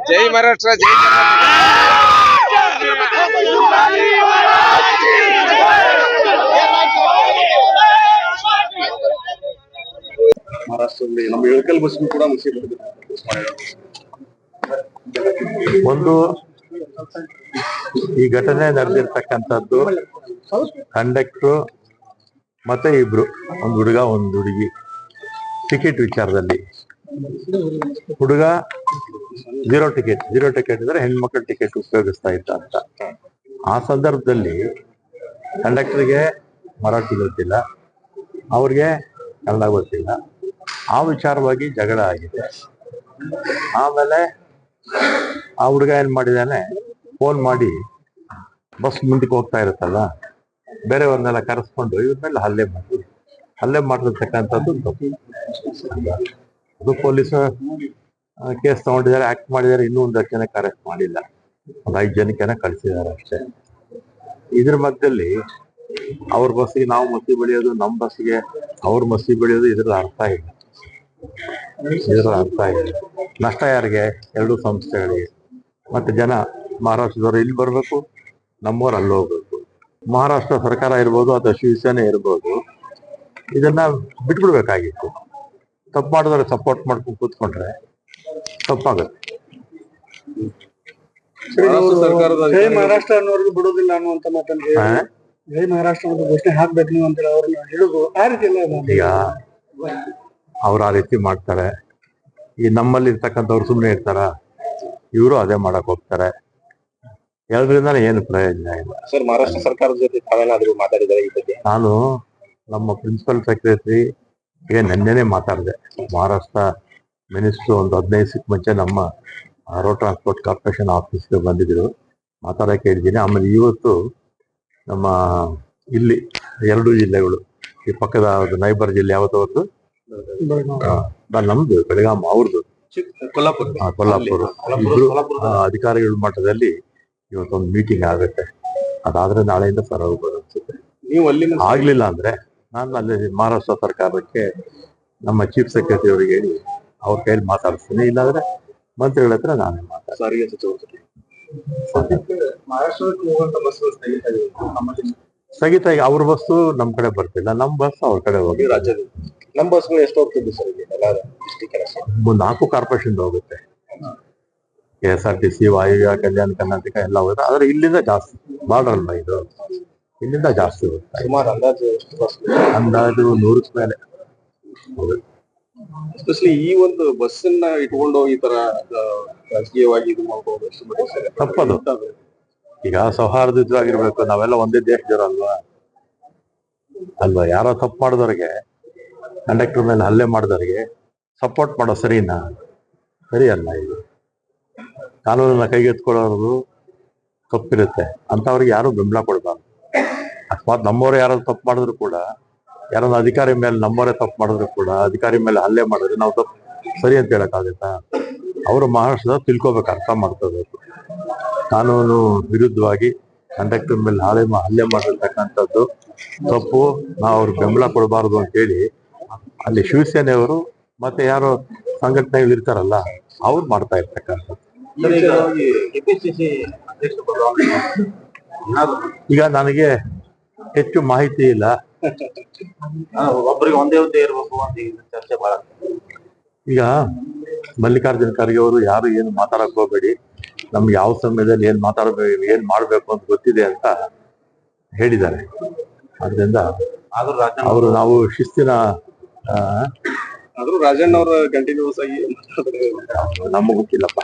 ಜೈ ಮಹಾರಾಷ್ಟ್ರ ಜೈ ಮಹಾರಾಷ್ಟ್ರದಲ್ಲಿ ನಮ್ಮ ಇಳಕಲ್ ಬಸ್ ಕೂಡ ಒಂದು ಈ ಘಟನೆ ನಡೆದಿರ್ತಕ್ಕಂಥದ್ದು ಕಂಡಕ್ಟ್ರು ಮತ್ತೆ ಇಬ್ರು, ಒಂದು ಹುಡುಗ ಒಂದು ಹುಡುಗಿ, ಟಿಕೆಟ್ ವಿಚಾರದಲ್ಲಿ. ಹುಡುಗ ಝೀರೋ ಟಿಕೆಟ್ ಇದ್ರೆ ಹೆಣ್ಮಕ್ಳ ಟಿಕೆಟ್ ಉಪಯೋಗಿಸ್ತಾ ಇದ್ದ ಅಂತ. ಆ ಸಂದರ್ಭದಲ್ಲಿ ಕಂಡಕ್ಟರ್ಗೆ ಮರಾಠಿ ಗೊತ್ತಿಲ್ಲ, ಅವ್ರಿಗೆ ಕನ್ನಡ ಗೊತ್ತಿಲ್ಲ. ಆ ವಿಚಾರವಾಗಿ ಜಗಳ ಆಗಿದೆ. ಆಮೇಲೆ ಆ ಹುಡುಗ ಏನ್ ಮಾಡಿದಾನೆ, ಫೋನ್ ಮಾಡಿ ಬಸ್ ಮುಂದಕ್ಕೆ ಹೋಗ್ತಾ ಇರುತ್ತಲ್ಲ, ಬೇರೆಯವ್ರನ್ನೆಲ್ಲ ಕರೆಸ್ಕೊಂಡು ಇವ್ರ ಮೇಲೆ ಹಲ್ಲೆ ಮಾಡಿರ್ತಕ್ಕಂಥದ್ದು ತಪ್ಪು. ಅದು ಪೊಲೀಸ್ ಕೇಸ್ ತಗೊಂಡಿದ್ದಾರೆ, ಆಕ್ಟ್ ಮಾಡಿದ್ದಾರೆ. ಇನ್ನೂ 1 ಜನಕ್ಕೆ ಅರೆಸ್ಟ್ ಮಾಡಿಲ್ಲ, ಒಂದು 5 ಜನಕ್ಕೆ ಕಳಿಸಿದ್ದಾರೆ ಅಷ್ಟೇ. ಇದ್ರ ಮಧ್ಯದಲ್ಲಿ ಅವ್ರ ಬಸ್ಸಿಗೆ ನಾವು ಮಸಿ ಬೆಳೆಯೋದು, ನಮ್ಮ ಬಸ್ಸಿಗೆ ಅವ್ರ ಮಸಿ ಬೆಳೆಯೋದು, ಇದ್ರಲ್ಲಿ ಅರ್ಥ ಇಲ್ಲ. ನಷ್ಟ ಯಾರಿಗೆ? 2 ಸಂಸ್ಥೆಗಳಿಗೆ. ಮತ್ತೆ ಜನ ಮಹಾರಾಷ್ಟ್ರದವರು ಇಲ್ಲಿ ಬರ್ಬೇಕು, ನಮ್ಮವ್ರು ಅಲ್ಲಿ ಹೋಗ್ಬೇಕು. ಮಹಾರಾಷ್ಟ್ರ ಸರ್ಕಾರ ಇರ್ಬೋದು ಅಥವಾ ಶಿವಸೇನೆ ಇರ್ಬೋದು, ಇದನ್ನ ಬಿಟ್ಬಿಡ್ಬೇಕಾಗಿತ್ತು. ತಪ್ಪು ಮಾಡಿದವ್ರೆ ಸಪೋರ್ಟ್ ಮಾಡ್ಕೊಂಡು ಕೂತ್ಕೊಂಡ್ರೆ ತಪ್ಪಾಗುತ್ತೆ. ಮಹಾರಾಷ್ಟ್ರ ಅನ್ನೋರ್ಗು ಬಿಡೋದಿಲ್ಲ ಅನ್ನುವಂತ ಮಾತನ್ನು ಜೈ ಮಹಾರಾಷ್ಟ್ರ ಘೋಷಣೆ ಹಾಕ್ಬೇಕು ನೀವು ಅಂತ ಅವ್ರನ್ನ ಹೇಳುದು ಆ ರೀತಿ ಎಲ್ಲ. ಈಗ ಅವ್ರು ಆ ರೀತಿ ಮಾಡ್ತಾರೆ. ಈ ನಮ್ಮಲ್ಲಿ ಇರ್ತಕ್ಕಂಥವ್ರು ಸುಮ್ಮನೆ ಇರ್ತಾರ? ಇವರು ಅದೇ ಮಾಡಕ್ ಹೋಗ್ತಾರೆ. ಎರಡರಿಂದ ಏನು ಪ್ರಯೋಜನ ಇಲ್ಲ. ಸರ್, ಮಹಾರಾಷ್ಟ್ರ ಸರ್ಕಾರದ ಜೊತೆ ತಾವೇನಾದ್ರೂ ಮಾತಾಡಿದರೆ ಈ ಬಗ್ಗೆ? ನಾನು ನಮ್ಮ ಪ್ರಿನ್ಸಿಪಲ್ ಸೆಕ್ರೆಟರಿಗೆ ನೆನ್ನೆನೆ ಮಾತಾಡಿದೆ. ಮಹಾರಾಷ್ಟ್ರ ಮಿನಿಸ್ಟ್ರು ಒಂದು 15 ದಿವಸಕ್ಕೆ ಮುಂಚೆ ನಮ್ಮ ರೋಡ್ ಟ್ರಾನ್ಸ್ಪೋರ್ಟ್ ಕಾರ್ಪೊರೇಷನ್ ಆಫೀಸ್ಗೆ ಬಂದಿದ್ರು, ಮಾತಾಡಕ್ಕೆ ಹೇಳಿದ್ದೀನಿ. ಆಮೇಲೆ ಇವತ್ತು ನಮ್ಮ ಇಲ್ಲಿ 2 ಜಿಲ್ಲೆಗಳು, ಈ ಪಕ್ಕದ ನೈಬರ್ ಜಿಲ್ಲೆ ಯಾವತ್ತವತ್ತು ನಮ್ದು ಬೆಳಗಾಂ, ಅವ್ರದ್ದು ಕೊಲ್ಲಾಪುರ, ಇಬ್ರು ಅಧಿಕಾರಿಗಳ ಮಟ್ಟದಲ್ಲಿ ಇವತ್ತೊಂದು ಮೀಟಿಂಗ್ ಆಗುತ್ತೆ. ಅದಾದ್ರೆ ನಾಳೆಯಿಂದ ಸರ್ ಹೋಗ್ಬೋದು ಅನ್ಸುತ್ತೆ. ನೀವು ಅಲ್ಲಿ ಆಗ್ಲಿಲ್ಲ ಅಂದ್ರೆ ನಾನು ಅಲ್ಲಿ ಮಹಾರಾಷ್ಟ್ರ ಸರ್ಕಾರಕ್ಕೆ ನಮ್ಮ ಚೀಫ್ ಸೆಕ್ರೆಟರಿ ಅವರಿಗೆ ಹೇಳಿ ಅವ್ರ ಕೈಯಲ್ಲಿ ಮಾತಾಡಿಸ್ತೀನಿ. ಇಲ್ಲಾಂದ್ರೆ ಮಂತ್ರಿಗಳ ಹತ್ರ ನಾನೇ ಸಾರಿಗೆ ಸಚಿವರು ಸ್ಥಗಿತ. ಅವ್ರ ಬಸ್ಸು ನಮ್ ಕಡೆ ಬರ್ತಿಲ್ಲ, ನಮ್ ಬಸ್ ಅವ್ರ ಕಡೆ ಹೋಗಿ. ರಾಜ್ಯದಲ್ಲಿ ನಮ್ಮ ಬಸ್ಗಳು ಎಷ್ಟು ಹೋಗ್ತಿದ್ವಿ ಸರ್? 4 ಕಾರ್ಪೊರೇಷನ್ ಹೋಗುತ್ತೆ. KSRTC, ವಾಯುವ್ಯ, ಕಲ್ಯಾಣ ಕರ್ನಾಟಕ ಎಲ್ಲ ಹೋಗುತ್ತೆ. ಆದ್ರೆ ಇಲ್ಲಿಂದ ಜಾಸ್ತಿ, ಬಾರ್ಡರ್ ಅಲ್ವಾ ಇದು, ಇಲ್ಲಿಂದ ಜಾಸ್ತಿ ಹೋಗ್ತಾ ಇದೆ. ಸುಮಾರು ಅಂದಾಜು ಎಷ್ಟು ಬಸ್? ಅಂದಾಜು 100 ಮೇಲೆ. ಎಸ್ಪೆಷಲಿ ಈ ಒಂದು ಬಸ್ಸನ್ನ ಇಟ್ಕೊಂಡು ಈ ತರ ರಾಜಕೀಯವಾಗಿ ಇದು ಮಾಡ್ಬೋದು, ತಪ್ಪದು. ಈಗ ಸೌಹಾರ್ದಯುತವಾಗಿರ್ಬೇಕು, ನಾವೆಲ್ಲ ಒಂದೇ ದೇಶದವರಲ್ವಾ ಅಲ್ವಾ? ಯಾರೋ ತಪ್ಪು ಮಾಡಿದವ್ರಿಗೆ, ಕಂಡಕ್ಟರ್ ಮೇಲೆ ಹಲ್ಲೆ ಮಾಡಿದವ್ರಿಗೆ ಸಪೋರ್ಟ್ ಮಾಡೋ ಸರಿನಾ? ಸರಿ ಅಲ್ಲ. ಇದು ಕಾನೂನನ್ನ ಕೈಗೆತ್ಕೊಳ್ಳೋದು ತಪ್ಪಿರುತ್ತೆ. ಅಂತವ್ರಿಗೆ ಯಾರು ಬೆಂಬಲ ಕೊಡಬಾರ್ದು. ಅಕಸ್ಮಾತ್ ನಮ್ಮವರೇ ಯಾರು ತಪ್ಪು ಮಾಡಿದ್ರು ಕೂಡ, ಯಾರನ್ನ ಅಧಿಕಾರಿ ಮೇಲೆ ನಮ್ಮವರೇ ತಪ್ಪು ಮಾಡಿದ್ರು ಕೂಡ, ಅಧಿಕಾರಿ ಮೇಲೆ ಹಲ್ಲೆ ಮಾಡಿದ್ರೆ ನಾವು ತಪ್ಪು ಸರಿ ಅಂತ ಹೇಳಕ್ಕಾಗತ್ತಾ? ಅವರು ಮಹಾರಾಷ್ಟ್ರದ ತಿಳ್ಕೊಬೇಕು, ಅರ್ಥ ಮಾಡ್ಕೋಬೇಕು. ಕಾನೂನು ವಿರುದ್ಧವಾಗಿ ಕಂಡಕ್ಟರ್ ಮೇಲೆ ಹಲ್ಲೆ ಮಾಡಿರ್ತಕ್ಕಂಥದ್ದು ತಪ್ಪು. ನಾವು ಅವ್ರಿಗೆ ಬೆಂಬಲ ಕೊಡಬಾರ್ದು ಅಂತೇಳಿ ಅಲ್ಲಿ ಶಿವಸೇನೆಯವರು ಮತ್ತೆ ಯಾರು ಸಂಘಟನೆಗಳು ಇರ್ತಾರಲ್ಲ, ಅವ್ರು ಮಾಡ್ತಾ ಇರ್ತಕ್ಕಂಥದ್ದು. ಈಗ ನನಗೆ ಹೆಚ್ಚು ಮಾಹಿತಿ ಇಲ್ಲ. ಒಬ್ಬರಿಗೆ ಒಂದೇ ಹುದ್ದೆ ಇರಬೇಕು ಅಂತ ಚರ್ಚೆ ಬಹಳ. ಈಗ ಮಲ್ಲಿಕಾರ್ಜುನ ಖರ್ಗೆ ಅವರು ಯಾರು ಏನು ಮಾತಾಡಕ್ ಹೋಗ್ಬೇಡಿ, ನಮ್ಗೆ ಯಾವ ಸಮಯದಲ್ಲಿ ಏನ್ ಮಾತಾಡ್ಬೇಕು, ಏನ್ ಮಾಡ್ಬೇಕು ಅಂತ ಗೊತ್ತಿದೆ ಅಂತ ಹೇಳಿದ್ದಾರೆ. ಅದರಿಂದ ಅವರು ನಾವು ಶಿಸ್ತಿನ ಆದ್ರೂ ರಾಜಣ್ಣ ಅವರ ಕಂಟಿನ್ಯೂಸ್ ಆಗಿ ನಮಗ್ ಗೊತ್ತಿಲ್ಲಪ್ಪ.